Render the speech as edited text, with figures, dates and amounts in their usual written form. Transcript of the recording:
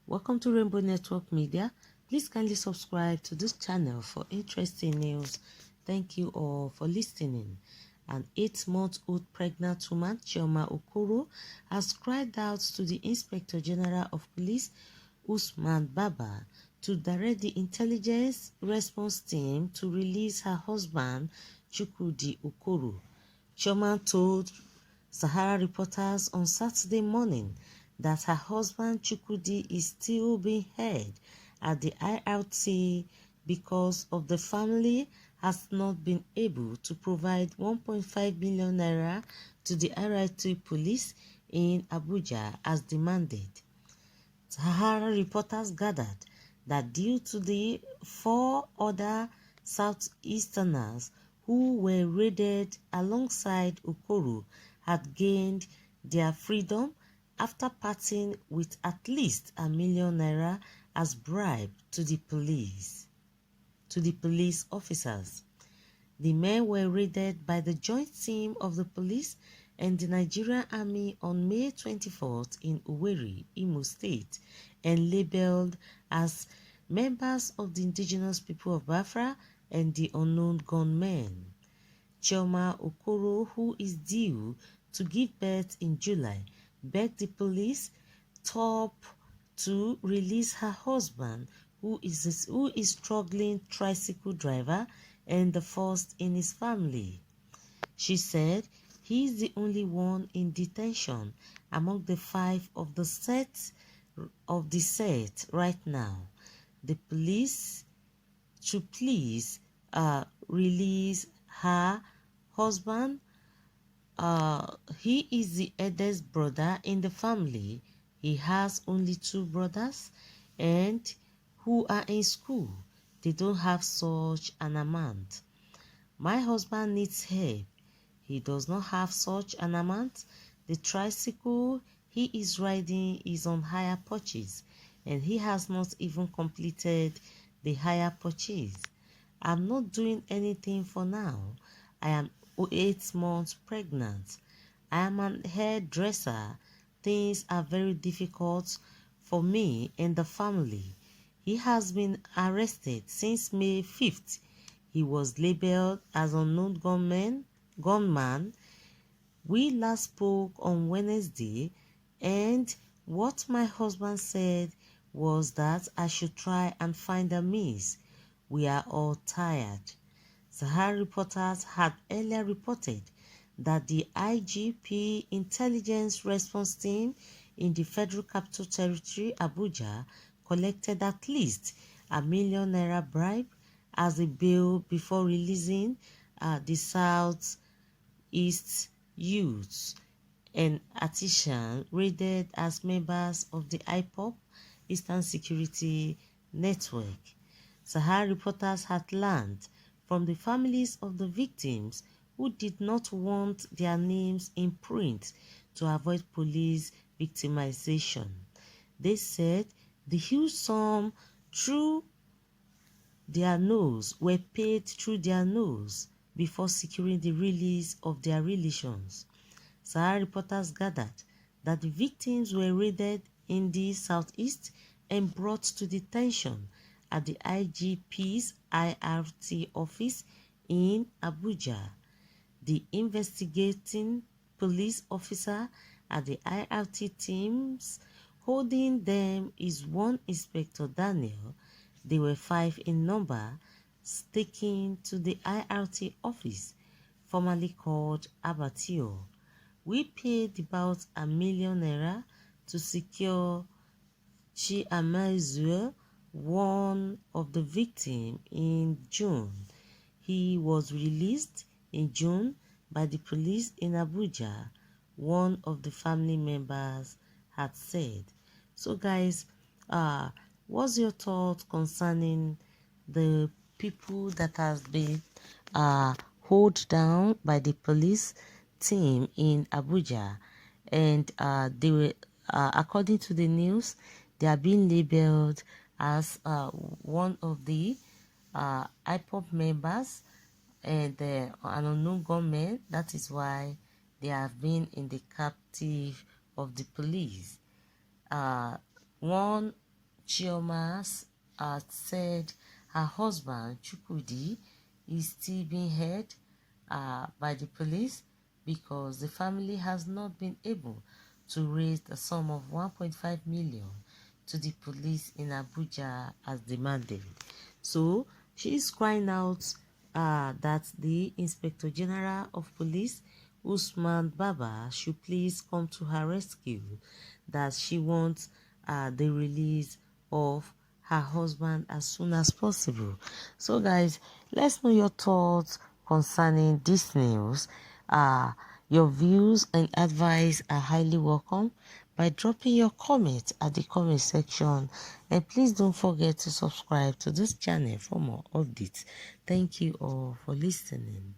Welcome to Rainbow Network Media. Please kindly subscribe to this channel for interesting news. Thank you all for listening. An 8-month-old pregnant woman, Chioma Okoro, has cried out to the Inspector General of Police, Usman Baba, to direct the intelligence response team to release her husband, Chukwudi Okoro. Chioma told Sahara reporters on Saturday morning that her husband Chukwudi is still being held at the IRT because of the family has not been able to provide 1.5 million naira to the IRT police in Abuja as demanded. Sahara reporters gathered that due to the 4 other Southeasterners who were raided alongside Okoro had gained their freedom after parting with at least a million naira as bribe to the police officers. The men were raided by the joint team of the police and the Nigerian Army on May 24th in Owerri, Imo State, and labeled as members of the indigenous people of Biafra and the unknown gunmen. Chioma Okoro, who is due to give birth in July, begged the police top to release her husband, who is struggling tricycle driver and the first in his family. She said he is the only one in detention among the 5 of the set right now. The police should please release her husband. He is the eldest brother in the family. He has only 2 brothers and who are in school. They don't have such an amount. My husband needs help. He does not have such an amount. The tricycle he is riding is on hire purchase and he has not even completed the hire purchase. I'm not doing anything for now. I am 8 months pregnant. I am a hairdresser. Things are very difficult for me and the family. He has been arrested since May 5th. He was labeled as unknown gunman. We last spoke on Wednesday, and what my husband said was that I should try and find a means. We are all tired. Sahara reporters had earlier reported that the IGP Intelligence Response Team in the Federal Capital Territory, Abuja, collected at least a million naira bribe as a bail before releasing the Southeast youths and artisans raided as members of the IPOB Eastern Security Network. Sahara reporters had learned from the families of the victims who did not want their names in print to avoid police victimization. They said the huge sum through their nose were paid through their nose before securing the release of their relations. Sahara reporters gathered that the victims were raided in the southeast and brought to detention at the IGP's IRT office in Abuja. The investigating police officer at the IRT teams holding them is one Inspector Daniel. They were 5 in number, taken to the IRT office, formerly called Abatio. We paid about a million naira to secure Chiamazue, one of the victims, in June. He was released in June by the police in Abuja, one of the family members had said. So guys, what's your thought concerning the people that has been held down by the police team in Abuja, and they were, according to the news, they are being labeled as one of the IPOB members and an unknown gunmen. That is why they have been in the captive of the police. One Chioma said her husband, Chukwudi, is still being held by the police because the family has not been able to raise the sum of 1.5 million to the police in Abuja as demanded. So she is crying out that the Inspector General of Police, Usman Baba, should please come to her rescue, that she wants the release of her husband as soon as possible. So guys, let's know your thoughts concerning this news. Your views and advice are highly welcome by dropping your comments at the comment section, and please don't forget to subscribe to this channel for more updates. Thank you all for listening.